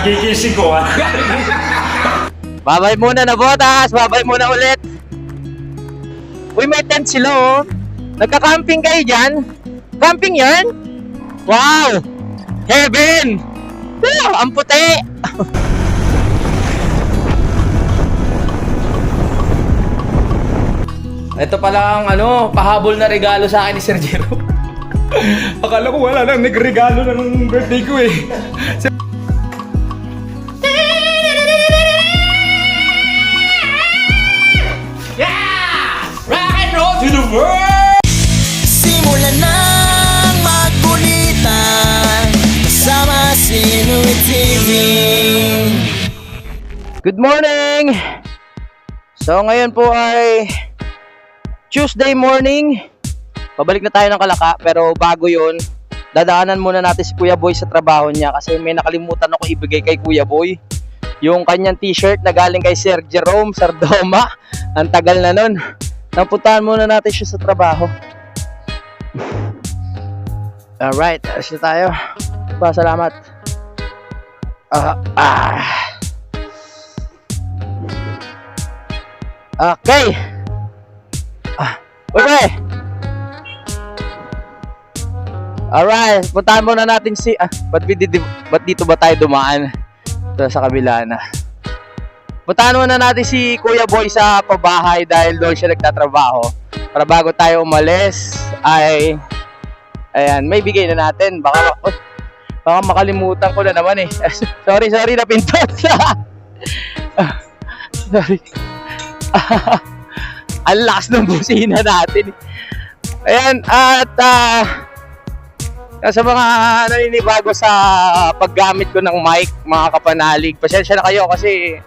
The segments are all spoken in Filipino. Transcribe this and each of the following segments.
Pagkikising ko ah. Babay muna na botas, babay muna ulit. Uy, may tent sila oh. Nagka-camping kayo dyan? Camping yan? Wow! Heaven! Ang puti! Ito pala ang pahabol na regalo sa akin ni Sir Jero. Akala ko wala nang nagregalo ng birthday ko eh. Yeah! Rock and roll to the world! Simulan ng magkulitan kasama si Inuit TV. Good morning! So ngayon po ay Tuesday morning. Pabalik na tayo ng Kalaka, pero bago yun, dadaanan muna natin si Kuya Boy sa trabaho niya kasi may nakalimutan ako ibigay kay Kuya Boy. Yung kanyang t-shirt na galing kay Sir Jerome Sardoma. Ang tagal na nun. Napuntahan muna natin siya sa trabaho. Alright, alis na tayo. Salamat. Okay. Okay. Alright, puntahan muna natin si ba't dito ba tayo dumaan? Ito sa kabila na. Puntahan muna natin si Kuya Boy sa pabahay dahil doon siya nagtatrabaho. Para bago tayo umalis ay ayan, may bigay na natin. Baka makalimutan ko na naman eh. Sorry, napindot. Sorry. Ang lakas ng busina natin. Ayan, at sa mga naninibago sa paggamit ko ng mic, mga kapanalig, pasensya na kayo kasi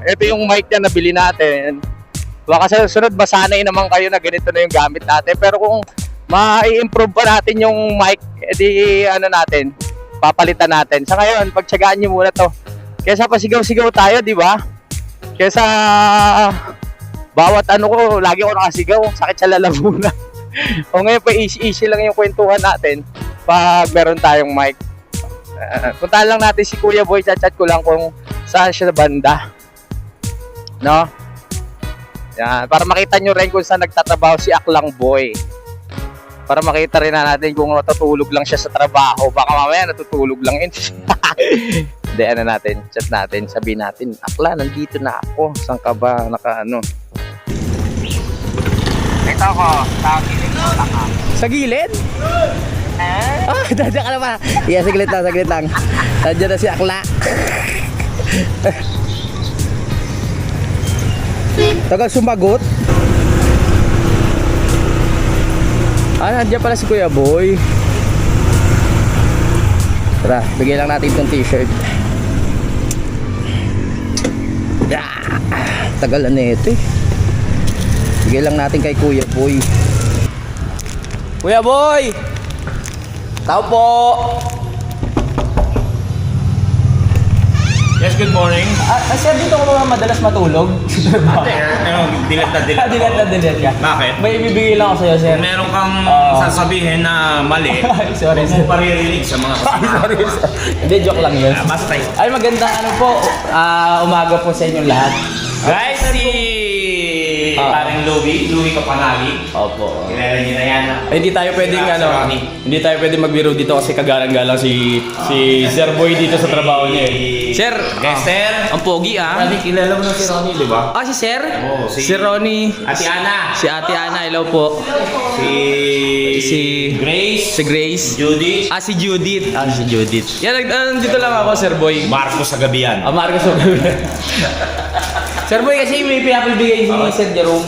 ito yung mic na nabili natin. Baka sa susunod masanay naman kayo na ganito na yung gamit natin. Pero kung ma-improve pa natin yung mic, edi natin, papalitan natin. Sa ngayon, pagtsagaan nyo muna to. Kesa pasigaw-sigaw tayo, di ba? Kesa bawat ko, lagi ako nakasigaw, sakit sa lalamunan. O ngayon pa easy lang yung kwentuhan natin pag meron tayong mic. Puntahan lang natin si Kuya Boy, chat ko lang kung saan siya banda. No? Yan, para makita nyo rin kung saan nagtatrabaho si Aklang Boy. Para makita rin natin kung natutulog lang siya sa trabaho. Baka mamaya natutulog lang yun. Hindi, natin, chat natin, sabihin natin, Akla, nandito na ako. Saan ka ba? Ito ako, sa gilid mo lang ako. Sa gilid? Dadya ka na ba? Yeah, saglit lang. Dadya na si Akla. Tagal sumagot. Nandiyan pala si Kuya Boy. Tara, bigay lang natin itong t-shirt. Tagal na ito eh. Bigay lang natin kay Kuya Boy. Kuya Boy! Tao po! Yes, good morning. Sir, dito ko ba madalas matulog? Ate, dilat na Dilat ka. Bakit? May ibibigay lang ako sa'yo, sir. Kung meron kang sasabihin na mali, Sorry, huwag mo paririnig sa mga Sorry, sir. Hindi, joke lang yun. basta yun. Ay, magandang umaga po sa inyong lahat. Guys, si paring Louie Kapanali. Opo. Kilala niyo na yan. Hindi tayo pwedeng Si Ronnie. hindi tayo pwedeng magbiro dito kasi kagalang-galang si Sir Boy dito sa trabaho niya eh. Sir, Kester. ang pogi Ronnie, kilala mo na si Ronnie, di ba? Si Sir? Oo, Si Ronnie. Ate Ana. Si Ate Ana, hello po. Si Grace. Grace. Judith. Si Judith. Si Judith. Yan, dito lang ako, Sir Boy. Marcos Agabian. Marcos Sir Boy, kasi may pinapibigay si Sir Jerome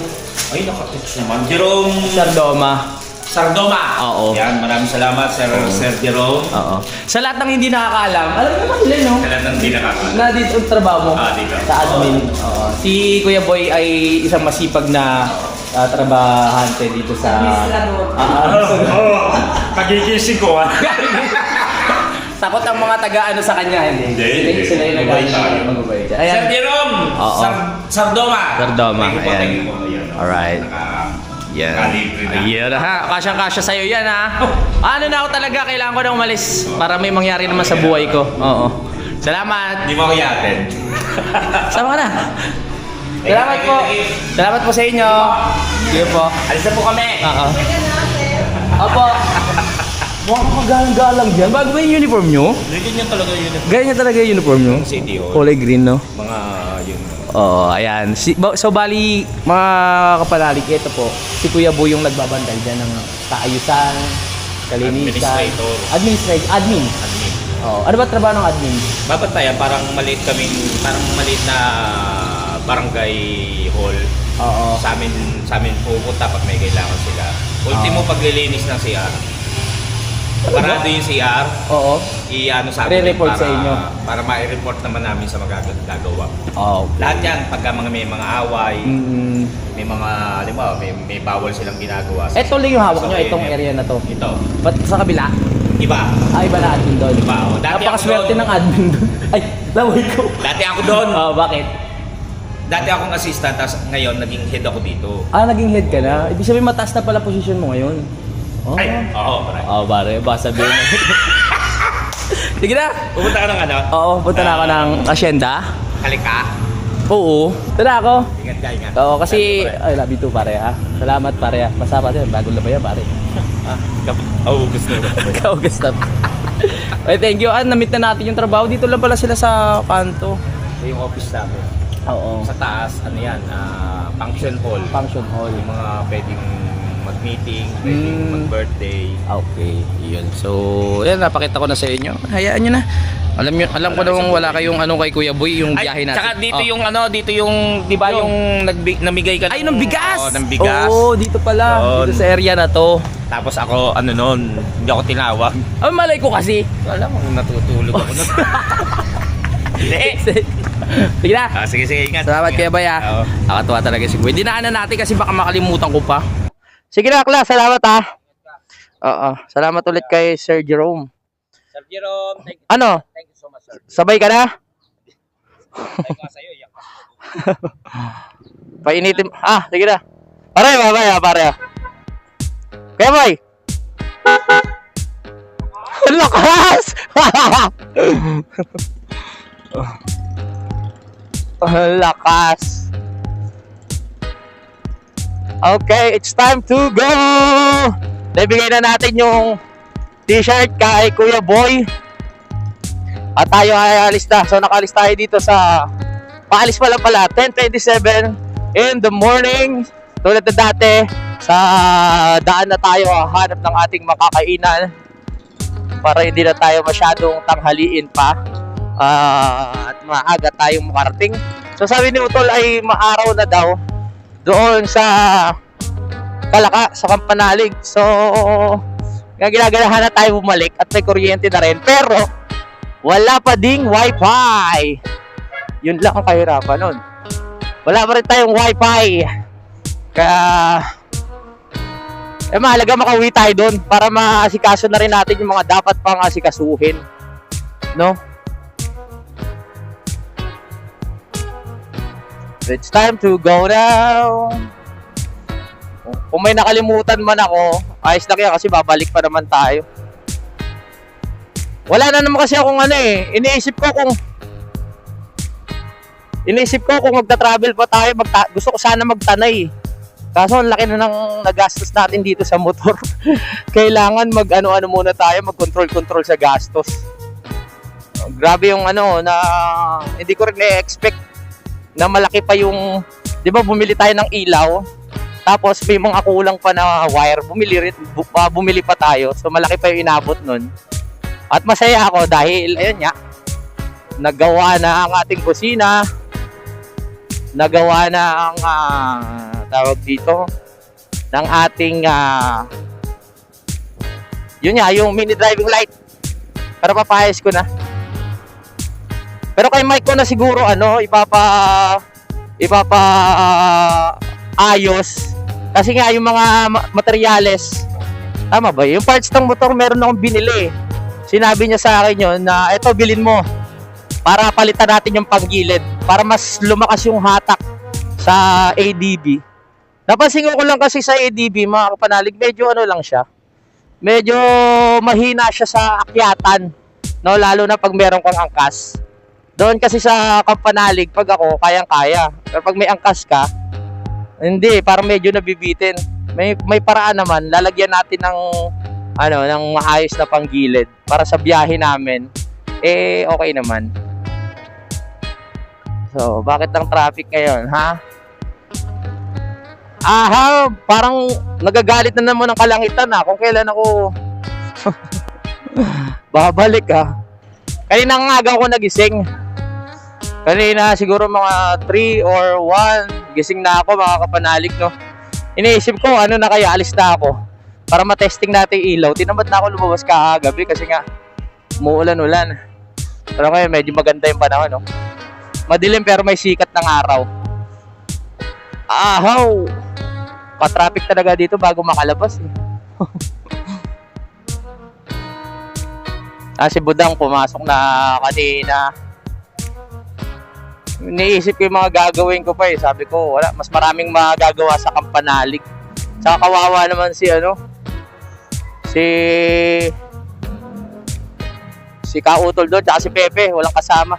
Ay, nakatouch naman. Jerome Sardoma. Oo. Yan, maraming salamat, Sir Jerome. Oo. Sa lahat ng hindi nakakaalam, alam mo naman sila, no? Kailan nang dinakakala? Na dito ang trabaho mo Dito. sa admin. Oo. Si Kuya Boy ay isang masipag na trabahante dito sa... Pagkikising ko ah. Takot ang mga taga-ano sa kanya, hindi. Hindi. Sila yung Mabait tayo. mag-ubay. Sir Ayan. Jerome. Oo. Sardoma. Sardoma, Thank you po, ayan. thank you po. Ayan. Alright. Yan. Kalibre na. Ayun na ha. Kasyang-kasya sa'yo yan ha. Ano na ako talaga, kailangan ko na umalis para may mangyari naman sa buhay ko. Oo. Salamat. Di mo ako yatin. Sama ka na. Salamat po. Salamat po sa inyo. Sige po. Alis na po kami. Oo. Opo. Mukhang kagalang-galang dyan. Bago ba yung uniform nyo? Ganyan talaga yun. Ganyan talaga yung uniform nyo? City Hall. Kulay green, no? Mga yun. Oo, ayan. So, bali, mga kapanalig, ito po, si Kuya Boy yung nagbabantay dyan ng kaayusan, kalinisan. Administrator. Admin. Oo. Ano ba trabaho ng admin? Babantayan, parang maliit na barangay hall. Oo. Sa amin pupunta pag may kailangan sila. Ultimo paglilinis ng CR. Parado yung CR, Oo. i-ano sa amin Re-report para, sa inyo. para ma-report naman namin sa magagawa. Oo. Lahat yan, pagka may mga away, Mm. may mga, halimbawa, may bawal silang ginagawa. Ito lang yung hawak nyo, So, itong area na to. Ito. Ba't sa kabila? Iba. Iba na admin doon. Iba, oh. Dati ako Napakaswerte doon. ng admin doon. Ay, laway ko. Dati ako doon. Oo, bakit? Dati akong assistant, tapos ngayon naging head ako dito. Ah, naging head ka na? Ibig sabihin mataas na pala posisyon mo ngayon. Oh. Ay, oo, pare. Oo, pare. Baka sabihin mo. Sige na. Pupunta ka ng ano? Oo, punta na ako ng asyenda. Halika. Oo. Ito na ako. Ingat ka, ingat. Oo, kasi... Pare. Ay, love you too, pare, ha. Salamat, pare, ha. Masama din. Bagong labaya, pare. Gusto mo. Ikaw, gusto. Ay, thank you. Na-meet na natin yung trabaho. Dito lang pala sila sa kanto. Ito yung office namin. Oo. Sa taas, ano yan, function hall. Function hall. Yung mga pwedeng mag-meeting, pwedeng mag-birthday. Okay, yun. So, yan, napakita ko na sa inyo. Hayaan nyo na. Alam ko namang wala kayong ano kay Kuya Boy, yung biyahe natin. Tsaka dito Oh. yung ano, dito yung, di ba yung namigay ka Ay, ng bigas! Oo, ng bigas. Oo, dito pala. Yun. Dito sa area na to. Tapos ako, ano nun, hindi ako tinawag. Ay, malay ko kasi. Alam mo, natutulog ako nun. Hindi. Sige na. Sige, ingat. Salamat Kuya Boy, ha. Oo. Nakatuwa talaga si Kuya. Dinaanan natin kasi baka makalimutan ko pa. Sige na, Kla. Salamat, ha. Oo. Salamat ulit kay Sir Jerome. Sir Jerome, Ano? thank you so much, sir. Sabay ka na? Thank you sa'yo, iyak. Painitin. Sige na. Pare, pare. Kaya, boy. Ang lakas! Ang lakas. Okay, it's time to go! Nabigay na natin yung t-shirt kay Kuya Boy. At tayo ay alis na. So nakalis tayo dito sa paalis pa lang pala 10:27 in the morning. Tulad na dati, sa daan na tayo hanap ng ating makakainan para hindi na tayo masyadong tanghaliin pa at maaga tayong makarating. So sabi ni Utol ay maaraw na daw doon sa Kalaka, sa Kampanalig. So ginaganahan na tayo bumalik at may kuryente na rin, pero wala pa ding wifi. Yun lang ang kahirapan nun. Wala pa rin tayong wifi. Kaya mahalaga makauwi tayo doon para maasikaso na rin natin yung mga dapat pang asikasuhin. No? It's time to go now. Kung may nakalimutan man ako, ayos na kaya kasi babalik pa naman tayo. Wala na naman kasi akong iniisip ko kung magta-travel pa tayo, gusto ko sana magtanay. Kaso ang laki na ng nagastos natin dito sa motor. Kailangan mag-ano muna tayo, mag-control sa gastos. Grabe yung na hindi ko rin na-expect na malaki pa yung, 'di ba bumili tayo ng ilaw, tapos may mga kulang pa na wire, bumili pa tayo. So malaki pa yung inabot nun. At masaya ako dahil ayun nga, nagawa na ang ating kusina, nagawa na ang tawag dito ng ating yun nga, yung mini driving light. Pero papayos ko na. Pero kay Mike ko na siguro ayos. Kasi nga yung mga materyales, tama ba? Yung parts ng motor meron akong binili. Sinabi niya sa akin yun na eto, bilhin mo para palitan natin yung panggilid para mas lumakas yung hatak sa ADB. Napansin ko lang kasi sa ADB, mga kapanalig, medyo ano lang siya. Medyo mahina siya sa akyatan. No, lalo na pag meron kang angkas. Doon kasi sa Kampanalig, pag ako, kayang-kaya. Pero pag may angkas ka, hindi, parang medyo nabibitin. May paraan naman, lalagyan natin ng ng maayos na panggilid para sa biyahe namin. Eh, okay naman. So, bakit ang traffic ngayon, ha? Parang nagagalit na naman ang kalangitan kung kailan ako babalik Kanina ng aga ako nagising. Kanina siguro mga 3 or 1 gising na ako, mga kapanalig, no. Iniisip ko na kaya alis na ako para matesting natin yung ilaw. Tinamad na ako lumabas kagabi kasi nga umuulan-ulan. Pero ngayon medyo maganda yung panahon, no. Madilim pero may sikat ng araw. Pa-traffic talaga dito bago makalabas Si Budang pumasok na kanina. Iniisip ko yung mga gagawin ko pa Sabi ko, wala, mas maraming magagawa sa Kampanalig. Saka kawawa naman si Kautol doon, tsaka si Pepe, walang kasama.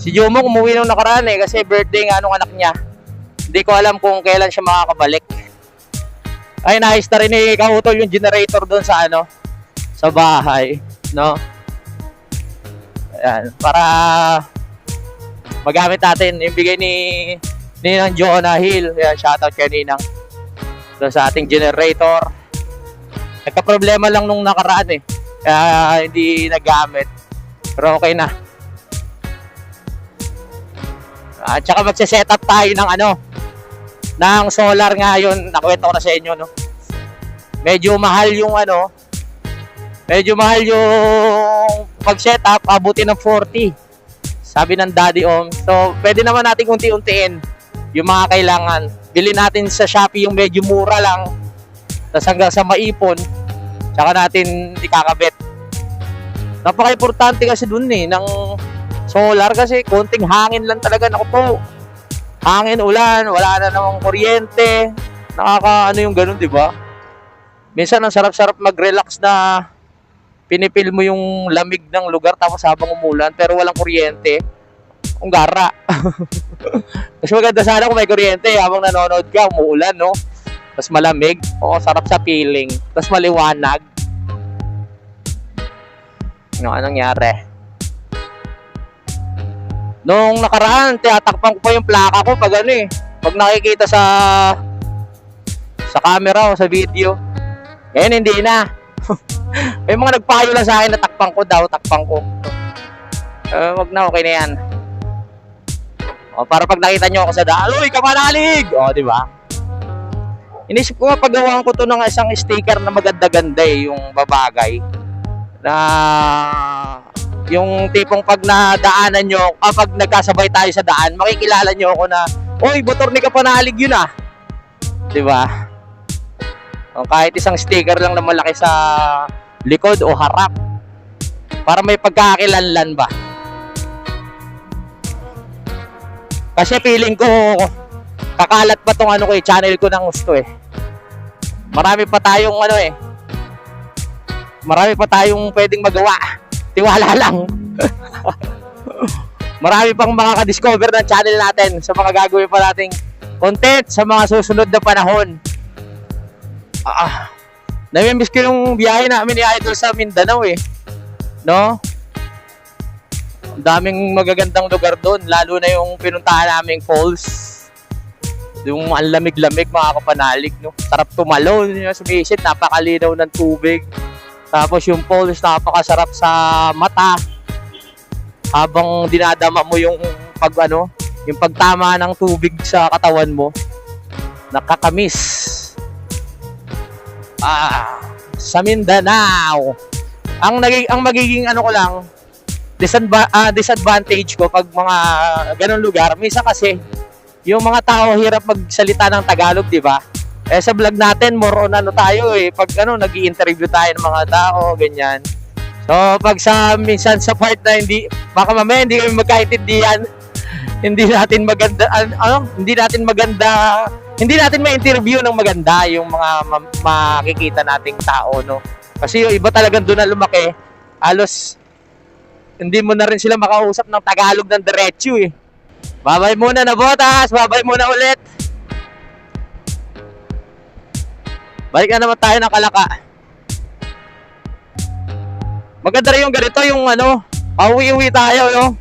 Si Jomong umuwi nung nakaraan kasi birthday nga nung anak niya. Hindi ko alam kung kailan siya makakabalik. Ay, naayos na rin ni Kautol yung generator doon sa bahay, no? Ayan, para magamit natin yung bigay ni Ninang Jonah Hill. Ayan, shoutout kay Ninang doon sa ating generator. Nagka-problema lang nung nakaraan kaya hindi nagamit. Pero okay na. At saka magse-set up tayo ng solar ngayon. Nakwento ko na sa inyo, no. Medyo mahal yung pag-set up, abutin ng 40. Sabi ng Daddy Om. So, pwede naman natin unti-untiin yung mga kailangan. Bili natin sa Shopee yung medyo mura lang. Tapos hanggang sa maipon, tsaka natin ikakabit. Napaka-importante kasi dun ng solar kasi konting hangin lang talaga. Naku po. Hangin, ulan, wala na namang kuryente. Yung ganun, di ba? Minsan ang sarap-sarap mag-relax na pinipil mo yung lamig ng lugar tapos habang umulan pero walang kuryente. Ang gara. Mas maganda sana kung may kuryente habang nanonood ka, umuulan, no? Tapos malamig. Oo, sarap sa feeling. Tapos maliwanag. Anong nangyari? Nung nakaraan, tinatakpan ko pa yung plaka ko pag pag nakikita sa camera o sa video. Ngayon, hindi na. May mga nagpayo lang sa akin na takpan ko. Wag na, okay na yan. Para pag nakita nyo ako sa daan, uy, Kampanalig! Di ba? Inisip ko paggawa ko to ng isang sticker na maganda-ganda yung babagay. Na yung tipong pag nadaanan nyo, kapag nagkasabay tayo sa daan, makikilala nyo ako na, uy, motor ni Kampanalig yun diba? Kahit isang sticker lang na malaki sa likod o harap para may pagkakakilanlan ba. Kasi feeling ko kakalat pa tong channel ko ng gusto Marami pa tayong marami pa tayong pwedeng magawa. Tiwala lang. Marami pang makaka-discover ng channel natin sa mga gagawin pa nating content sa mga susunod na panahon. Namimiss ko yung biyahe namin ni Idol sa Mindanao no? Ang daming magagandang lugar doon, lalo na yung pinuntahan naming falls. Yung ang lamig-lamig, mga Kampanalig, no? Sarap tumalon, sumisid, napakalinaw ng tubig. Tapos yung falls, napakasarap sa mata. Habang dinadama mo yung yung pagtama ng tubig sa katawan mo, nakakamiss. Sa Mindanao. Ang magiging ko lang, disadvantage ko pag mga ganung lugar, minsan kasi yung mga tao hirap magsalita ng Tagalog, di ba? Sa vlog natin, more on tayo pag nag-i-interview tayo ng mga tao, ganyan. So, pag minsan sa part na baka mamaya hindi kami magkaintindihan, hindi natin maganda hindi natin ma-interview ng maganda yung mga makikita nating tao, no? Kasi yung iba talagang doon na lumaki, halos hindi mo na rin sila makausap ng Tagalog ng diretso eh. Babay muna na botas, babay muna ulit. Balik na naman tayo ng Kalaka. Maganda rin yung ganito, yung ano, pauwi-uwi tayo, no?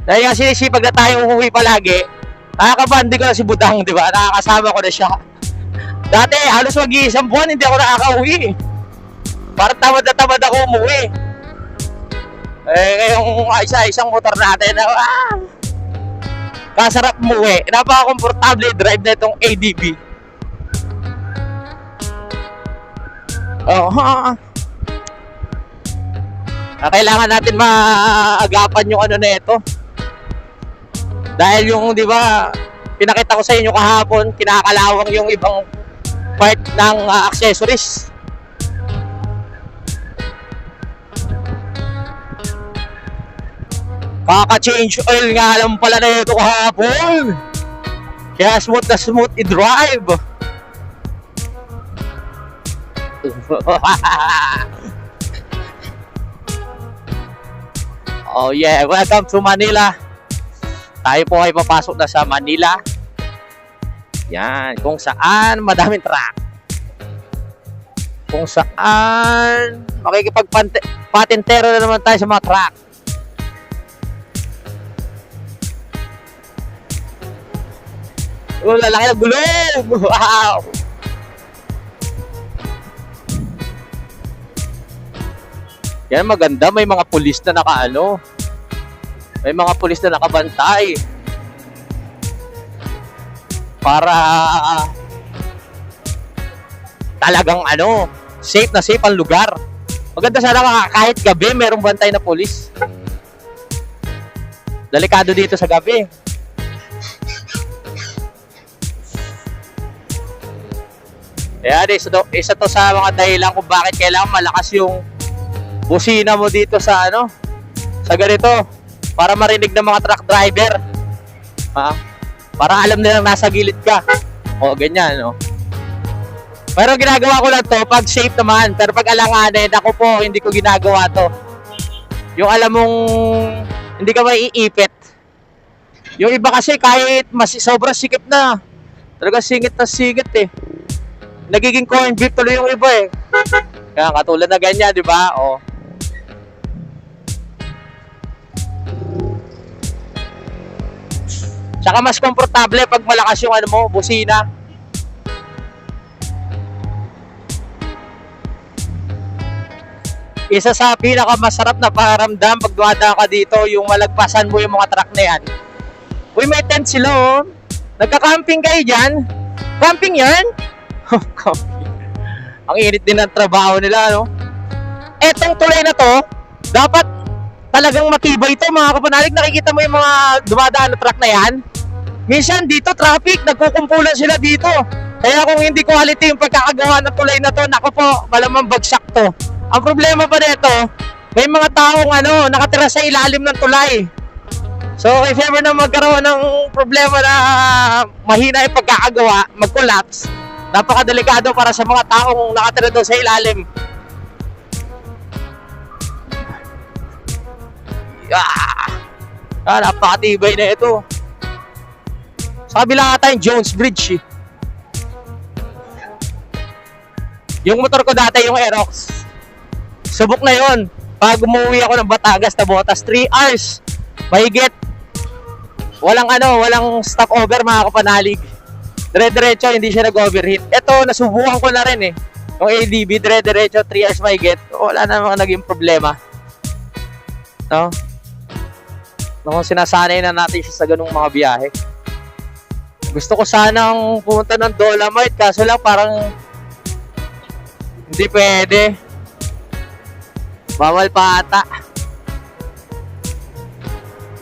Dahil nga sinisipag na tayo uuwi palagi, nakakabandi ko na si Budang, di ba? Nakakasama ko na siya. Dati, halos mag-iisang buwan, hindi ako nakakauwi. Parang tamad na tamad ako umuwi. Ngayong isa-isang motor natin, kasarap umuwi. Napaka-komportable drive na itong ADB. Kailangan natin maagapan yung ano na ito. Dahil yung, di ba, pinakita ko sa inyo kahapon, kinakalawang yung ibang part ng accessories. Kaka-change oil nga lang pala na ito kahapon. Kaya smooth na smooth i-drive. Oh yeah, welcome to Manila. Tayo po ay papasok na sa Manila. Yan, kung saan madaming truck. Kung saan makikipagpatentero na naman tayo sa mga truck. Oh, lalaki ng gulong! Wow! Yan, maganda. May mga pulis na nakaano. May mga pulis na nakabantay. Para talagang ano, safe na safe ang lugar. Maganda sana kahit gabi merong bantay na pulis. Delikado dito sa gabi. Kaya isa to sa mga dahilan kung bakit kailangan malakas yung busina mo dito sa ano, sa ganito, para marinig ng mga truck driver. Para alam nilang nasa gilid ka. O ganyan, no. Pero ginagawa ko lang to pag safe naman, pero pag alanganin, ako po hindi ko ginagawa to. Yung alam mong hindi ka maiipit. Yung iba kasi kahit sobrang sikip na, talaga singit na singit eh. Nagiging corn beef tuloy yung iba eh. Kaya katulad na ganyan, di ba? O. Tsaka mas komportable pag malakas yung ano mo, busina. Isa sa pinakamasarap na pakiramdam pag dumadaan ka dito, yung malagpasan mo yung mga truck na yan. Uy, may tent sila oh. Nagka-camping kayo dyan? Camping yan? Ang init din ng trabaho nila, no? Etong tulay na to, dapat talagang matibay ito, mga kapanalig. Nakikita mo yung mga dumadaan na truck na yan. Minsan dito traffic, nagkukumpulan sila dito. Kaya kung hindi quality yung pagkakagawa ng tulay na to, naku po, malamang bagsak to. Ang problema pa nito, may mga taong nakatira sa ilalim ng tulay. So if ever na magkaroon ng problema na mahina yung pagkakagawa, mag-collapse, napakadelikado para sa mga taong nakatira doon sa ilalim. Napakatibay na ito. Sa kabila nga tayong Jones Bridge eh. Yung motor ko dati, yung Aerox, subok na yon. Pag umuwi ako ng Batangas na Botas, 3 hours mahigit. Walang stopover, mga kapanalig. Dire-diretso, hindi siya nag-overheat. Ito, nasubukan ko na rin eh. Yung ADB, dire-diretso, 3 hours mahigit. Wala namang naging problema. No? Kung sinasanay na natin siya sa ganung mga biyahe. Gusto ko sanang pumunta ng Dolomite, kaso lang parang hindi pwede. Bawal pa ata.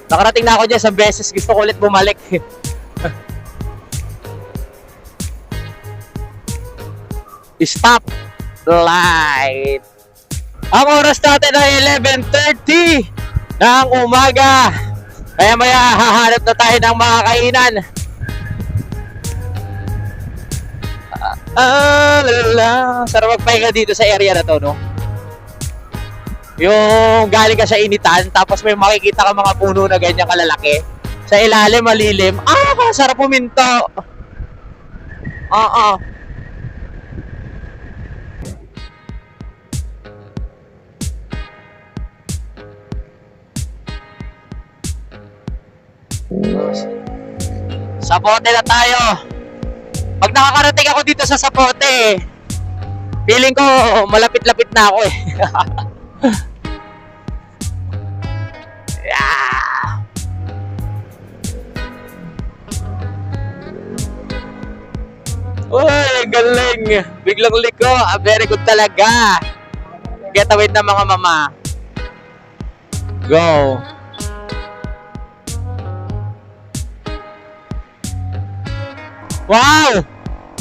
Nakarating na ako dyan sa beses, gusto ko ulit bumalik. Stop light. Ang oras natin ay 11:30 ng umaga. Kaya maya hahanap na tayo ng mga kainan. Lala. Sarap magpahinga dito sa area na to, no? Yung galing ka sa initan, tapos may makikita ka mga puno na ganyan kalalaki. Sa ilalim, malilim. Sarap puminto. Oo. Sapote na tayo. Pag nakakarating ako dito sa Sapote, feeling ko malapit-lapit na ako eh. Yeah. Uy, galing. Biglang liko. Very good talaga. Get away na mga mama. Go. Wow!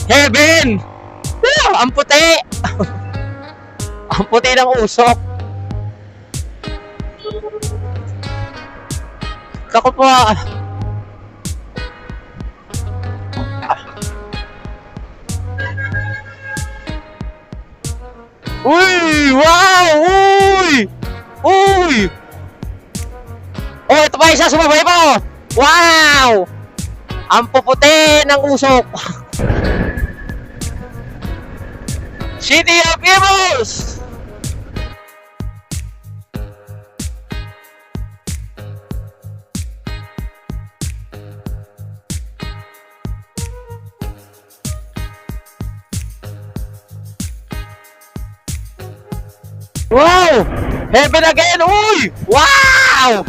Heaven! Ang puti! Ang puti ng usok. Ako po. Uy! Wow! Uy! Uy! Oh, ito pa isa. Sumabay pa. Wow! Ang puputi ng usok. City of Evils! Wow! Heaven again! Uy! Wow!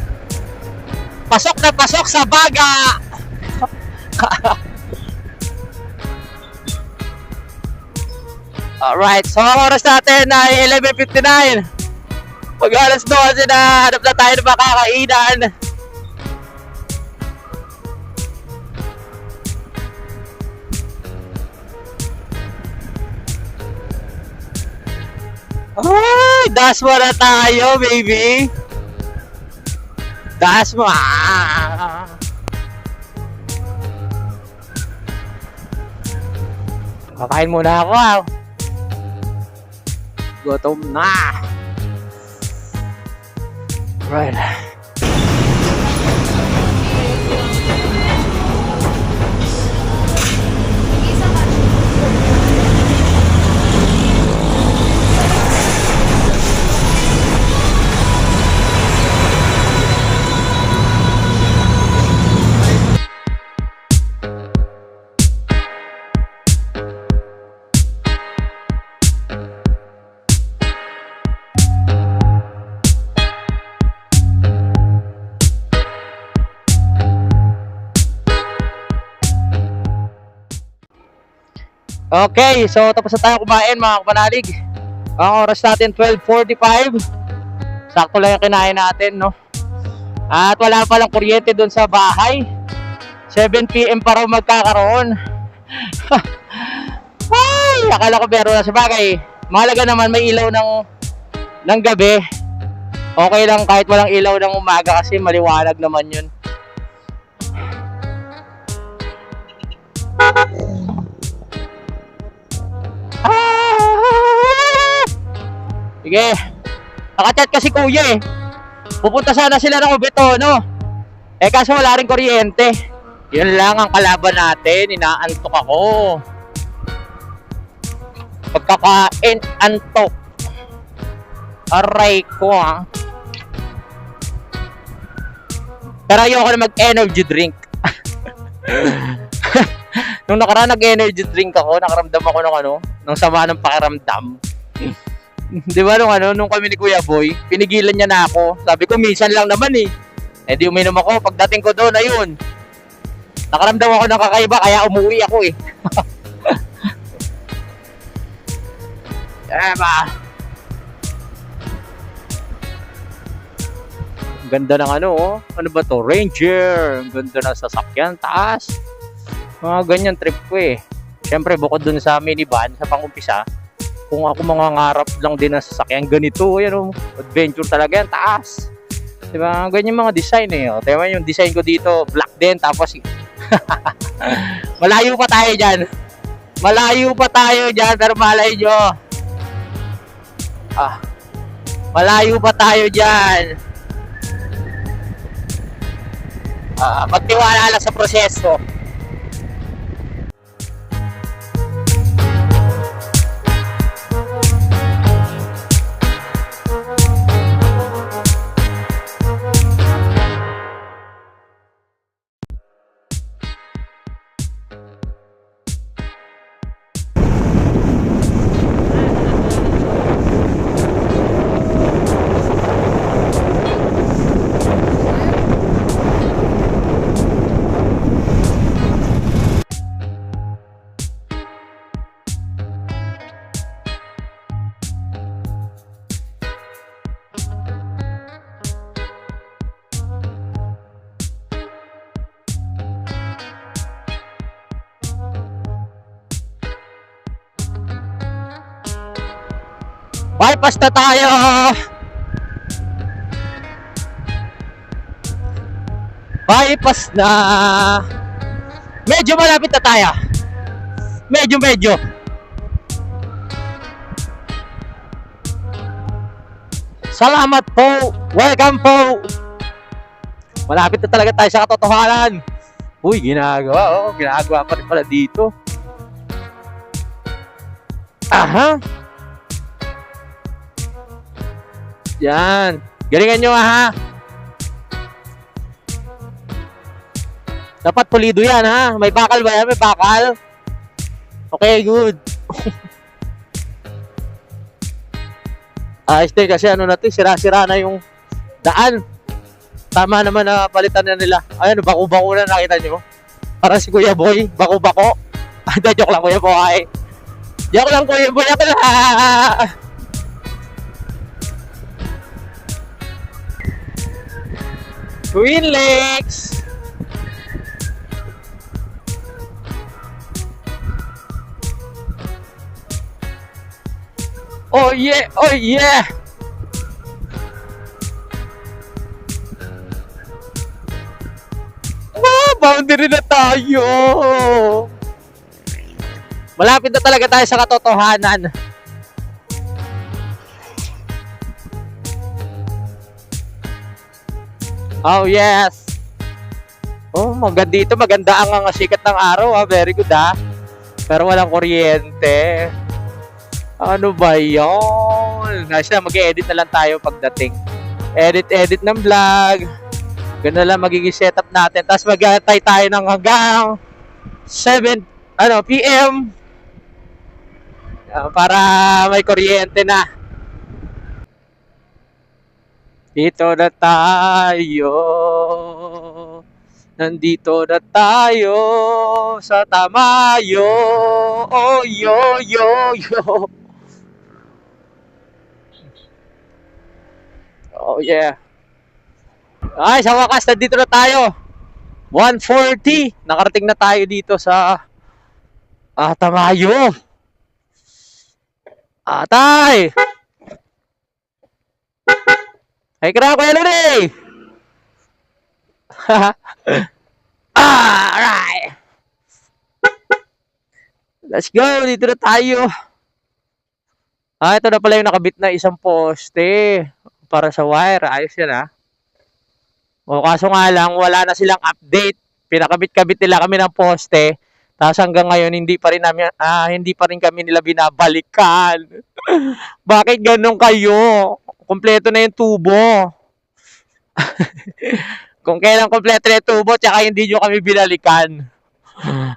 Pasok na pasok sa baga! Alright, so ang oras natin ay 11:59. Pag alas 12 na, hanap na tayo ng makakainan. Ay, dasma na tayo, baby. Dasma. Kakain muna ako, ah. Gutom na. Right. Okay, so tapos na tayo kumain mga kapanalig. Ang oras natin 12:45. Sakto lang yung kinain natin, no? At wala palang kuryente doon sa bahay. 7 PM pa raw magkakaroon. Ay, akala ko meron na sa bagay. Mahalaga naman may ilaw ng gabi. Okay lang kahit walang ilaw ng umaga kasi maliwanag naman yun. Sige. Nakachat kasi kuya eh. Pupunta sana sila ng Ubetono. Kaso wala rin kuryente. Yun lang ang kalaban natin. Inaantok ako. Pagkakain, antok. Aray ko, ha. Pero ayoko na mag-energy drink. Nung nakaraan nag-energy drink ako, nakaramdam ako ng sama ng pakiramdam. Di ba nung kami ni Kuya Boy, pinigilan niya na ako. Sabi ko, minsan lang naman eh. Di uminom ako. Pagdating ko doon, ayun. Nakaramdam ako ng kakaiba, kaya umuwi ako eh. Diba? Ganda ng oh. Ano ba to? Ranger. Ang ganda ng sasakyan. Taas. Mga ganyan trip ko eh. Siyempre, bukod dun sa minivan, sa pangumpisa, kung ako mangangarap lang din ng sasakyan ganito, yan adventure talaga yan, taas. Diba? Ganyan mga design eh. O, diba yung design ko dito, black din, tapos malayo pa tayo dyan. Malayo pa tayo dyan, pero malay nyo. Malayo pa tayo dyan. Magtiwala lang sa proseso. Bypass na tayo! Bypass na! Medyo malapit na tayo. Medyo. Salamat po! Welcome po! Malapit na talaga tayo sa katotohanan. Uy, ginagawa pa rin pala dito. Aha! Yan. Galingan nyo ha. Dapat pulido yan ha. May bakal ba yan? May bakal? Okay, good. Ayos din kasi ano natin, sira-sira na yung daan. Tama naman na palitan na nila. Ayun, bako-bako na nakita nyo. Para si Kuya Boy, bako-bako. Joke lang Kuya Boy. Joke lang Kuya Boy. Ako na. Twin Lakes. Oh yeah, oh yeah. Boundary na tayo. Malapit na talaga tayo sa katotohanan. Oh yes. Oh, maganda dito, maganda ang sikat ng araw, ha. Very good, ha. Pero walang kuryente. Ano ba 'yon? Nasa mag-edit na lang tayo pagdating. Edit ng vlog. Ganun lang magiging setup natin. Tapos mag-antay tayo ng hanggang 7 PM. Para may kuryente na. Dito na tayo. Nandito na tayo sa Tamayo. Oh, yo. Oh, yeah. Ay, sa wakas, nandito na tayo. 1:40. Nakarating na tayo dito sa Tamayo. Atay! Ay, kaya Kuya Luni! Alright! Let's go! Dito na tayo. Ito na pala yung nakabit na isang poste para sa wire. Ayos yan, ha? O, kaso nga lang, wala na silang update. Pinakabit-kabit nila kami ng poste. Tapos hanggang ngayon, hindi pa rin kami nila binabalikan. Bakit ganun kayo? Kompleto na yung tubo. Kung kailan kompleto na yung tubo, tsaka hindi nyo kami binalikan.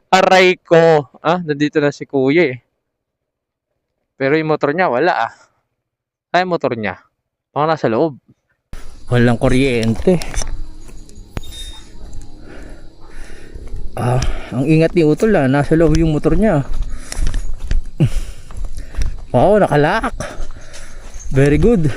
Aray ko. Nandito na si Kuya eh. Pero yung motor niya, wala ah. Ay, motor niya. Baka nasa loob. Walang kuryente. Ang ingat ni Utol nasa loob yung motor niya. Wow, nakalak. Very good.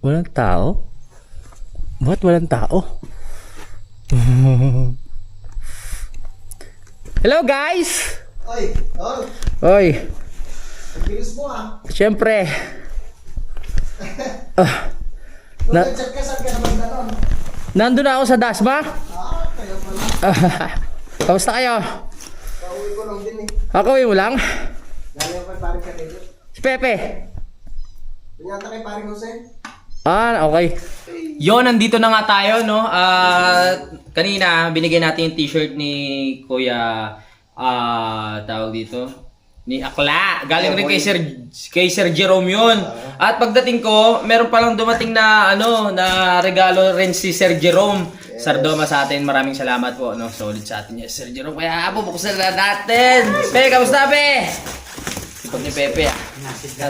Walang tao? Ba't walang tao? Hello guys! Oy, Tol. Oy, Ang bilis mo ah. syempre. Nung Na- nag-chat ka, saan ka naman ganon? Nandun na ako sa Dasma. Kaya pala. Kamusta kayo? Pauwi ko lang din eh. Ako mo lang? Galing ako kay paring Kadego. Si Pepe. Pinyata kay paring Jose. Ah, okay. Yon, nandito na nga tayo, no? Kanina, binigyan natin yung t-shirt ni Kuya, tawag dito, ni Akla. Galing rin kay Sir Jerome yun. At pagdating ko, meron palang dumating na, na regalo rin si Sir Jerome. Sardoma sa atin, maraming salamat po, no? Solid sa atin Sir Jerome. Kaya, bubuksan na natin. Pe, kamusta, Pe? Sipag ni Pepe,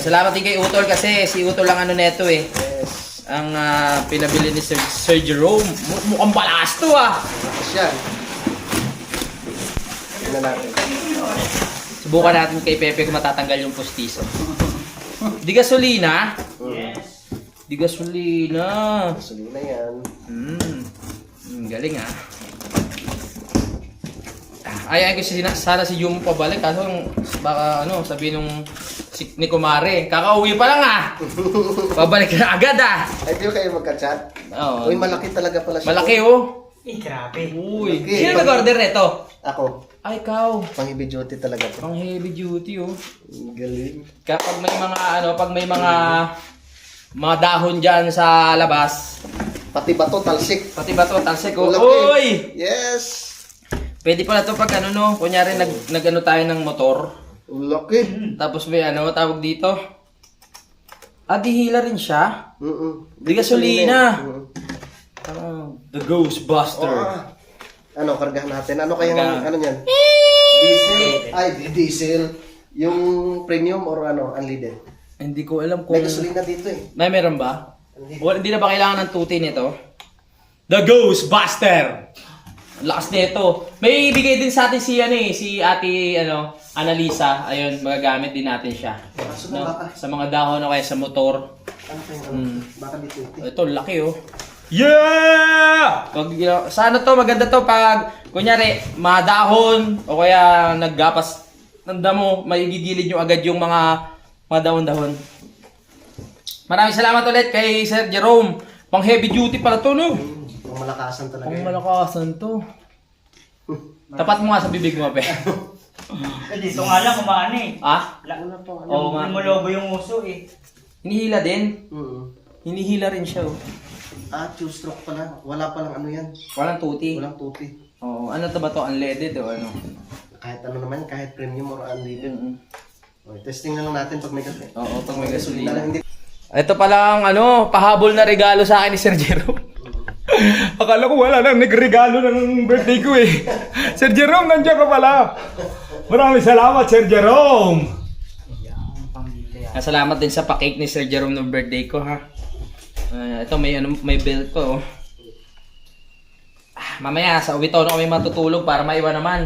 salamat din kay Utol kasi si Utol lang neto eh. Ang pinabili ni Sir Jerome. Mukhang balas to Siya. Tignan natin. Subukan natin kay Pepe kung matatanggal yung pustiso. Di gasolina? Yes. Di gasolina. Sulo na yan. Galing Ayayin ko sana si Jum pabalik kaso baka sabihin nung ni Kumare, kakauwi pa lang Pabalik na agad Ay, di ba kayo magka-chat? Oo. Uy, malaki talaga pala siya. Malaki Grabe. Uy. Malaki. Sino nag-order nito? Ako. Ay, ikaw. Pang heavy duty talaga to. Pang heavy duty Galing. Kapag may mga pag may mga dahon diyan sa labas, Pati ba to, talsik? pati ba to talsik ko. Malaki. Uy! Yes! Pwede pala to pag kunyari nag tayo ng motor. Laki. Tapos may tawag dito. Dihila rin siya. Di gasolina. The Ghostbuster. Ano, kargahan natin. Ano kaya Karga. ano yan? Diesel? Ay, diesel. Yung premium or unleaded? Hindi ko alam kung May gasolina dito eh. meron ba? Hindi na ba kailangan ng tuti nito? The Ghostbuster. Ang lakas nito. May ibigay din sa atin si Ate Annalisa. Ayun, magagamit din natin siya. Kaso na baka. Sa mga dahon o kaya sa motor. Ano kaya? Baka dito eh. Ito, laki Yeah! Sana to, maganda to pag, kunyari, madahon o kaya naggapas ng damo, maigigilid nyo agad yung mga dahon-dahon. Maraming salamat ulit kay Sir Jerome. Pang heavy duty pala to, no? Pang malakasan talaga. Pang malakasan to. Tapat mo nga sa bibig mo, pe. Dito nga lang kumaano eh. Wala po. Oo nga. Lumulobo yung uso eh. Hinihila din. Mm. Hinihila rin siya, Two stroke pala. Wala palang ano yan. Walang tuti. Walang tuti. Oo, ano to ba to? Unleaded o ano? Kahit ano naman, kahit premium or unleaded. Mm-mm. Okay, testing na lang natin pag may gasolina. Oo, pag may gasolina. Hindi. Ito palang pahabol na regalo sa akin ni Sir Jerome. Akala ko wala nang nagregalo ng birthday ko eh. Sir Jerome, nandiyan ka pala. Maraming salamat, Sir Jerome. Salamat din sa pa-cake ni Sir Jerome ng birthday ko, ha. Ito may belt ko. Mamaya sa uwi to kami matutulog para maiwan naman.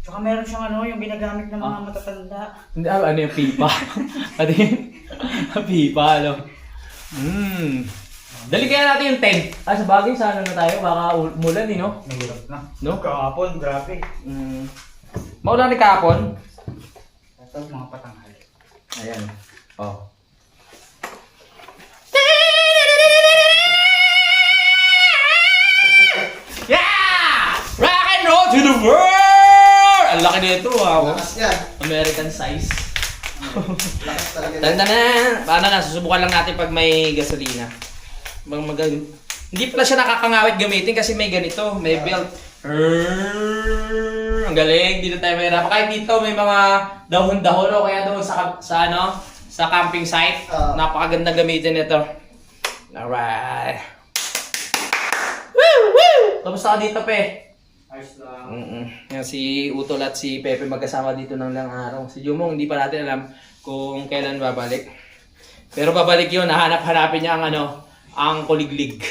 Tsaka meron siyang yung ginagamit ng mga matatanda. Hindi, ano yung pipa? Ano yung pipa, Dali kaya natin yung tent. Sa bagay, sana na tayo. Baka umulan, no? Mahirap na. No? Kahapon, grabe. Maulan rin kahapon. Ito mga patanghal. Ayan. Oh. Yeah! Rock and roll to the world! Ang laki nito, Lakas yan. American size. Lakas talaga. Paano na, susubukan lang natin pag may gasolina. Hindi pala siya nakakangawit gamitin kasi may ganito, may belt. Ang galing, dito tayo mahirap. Kahit dito may mga dahon-dahon o kaya doon sa camping site. Napakaganda gamitin ito. Alright. Woo! Woo! Kamusta ka dito, Pe? Ayos lang. Yan, si Utol at si Pepe magkasama dito ng lang araw. Si Jumong, hindi pa natin alam kung kailan babalik. Pero babalik yun, hanapin niya ang kuliglig.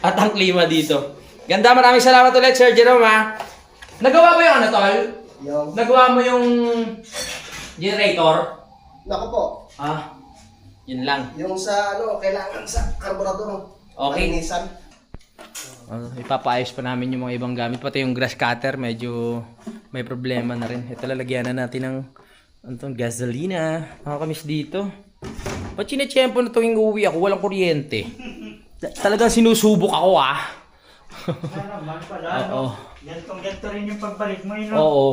At ang klima dito. Ganda, maraming salamat ulit, Sir Jerome, ha. Nagawa mo yung Tol? Yung, Nagawa mo yung generator? naku po. Yun lang. Yung sa kailangan sa carburetor. Okay. Malinisan. Ipapaayos pa namin yung mga ibang gamit. Pati yung grass cutter, medyo may problema na rin. Ito, lalagyan na natin ng gasolina. Nakakamiss dito. Ba't sinetsyempo na tuwing uuwi ako, walang kuryente? Talagang sinusubok ako naman pala, Oo. no? Ganto rin yung pagbalik mo, yun, no? Oo.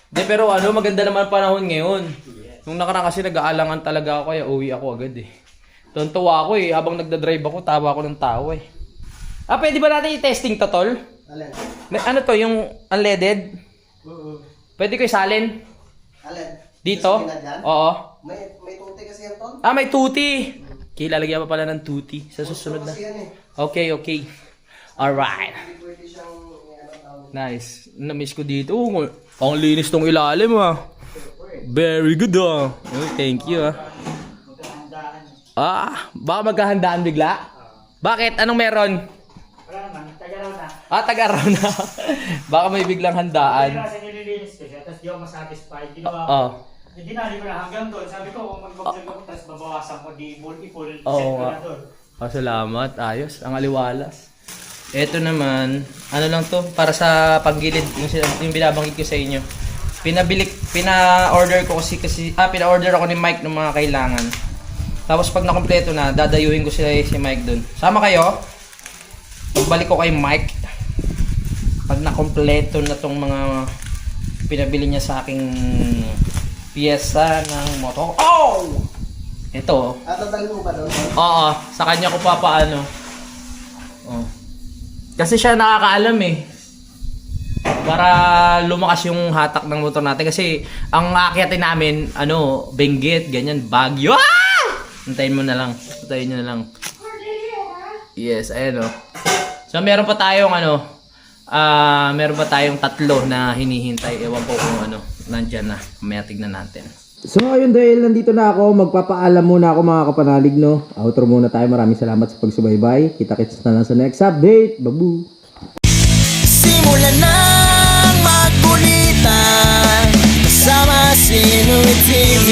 De, pero maganda naman panahon ngayon. Nung nakaraan kasi nag-aalangan talaga ako kaya uwi ako agad eh. Tuntua ako eh. Habang nagdadrive ako, tawa ako ng tao eh. Pwede ba natin i-testing to, tol? Alin? Ano to, yung unleaded? Oo. Pwede ko isalin? Alin? Dito? Gusto nila dyan? Oo. May tuti kasi yan, Ton. May tuti! Okay, lalagyan pa pala ng tuti sa susunod na. Kasi yan eh. Okay. Alright. Hindi pwede siyang, tawag. Nice. Na-miss ko dito. Ang linis tong ilalim Very good thank you baka maghahandaan bigla? Bakit? Anong meron? Wala naman, taga-raw na. Taga-araw na. Baka may biglang handaan. Kasi nililinis ko siya, tapos di ako masatisfied. Ginawa ko. Oo. Dinali ko na hanggang doon. Sabi ko, kung mag-vlog ako, tapos babawasan ko, di multiple, set Oo ko nga. na doon. Salamat. Ayos. Ang aliwalas. Ito naman, ano lang to, para sa paggilid, yung binabanggit ko sa inyo. Pina-order ko kasi pina-order ako ni Mike ng mga kailangan. Tapos pag nakompleto na, dadayuhin ko si Mike dun. Sama kayo. Pagbalik ko kay Mike, pag nakompleto na tong mga pinabili niya sa aking piyesa ng motor. Ito. Tatanggalin mo ba doon? Oo, sa kanya ko papaano. Kasi siya nakakaalam eh. Para lumakas yung hatak ng motor natin. Kasi ang aakyatin namin, Benguet, ganyan, Baguio. Antayin mo na lang. Antayin nyo na lang. Yes, ayan So meron pa tayong meron pa tayong 3 na hinihintay. Ewan ko kung nandyan na. Mamaya tignan natin. So ayun, dahil nandito na ako, magpapaalam muna ako mga kapanalig, no? Outro muna tayo. Maraming salamat sa pagsubaybay. Kita-kits na lang sa next update. Babu! Simulan ng magkulitan kasama si Louie TV.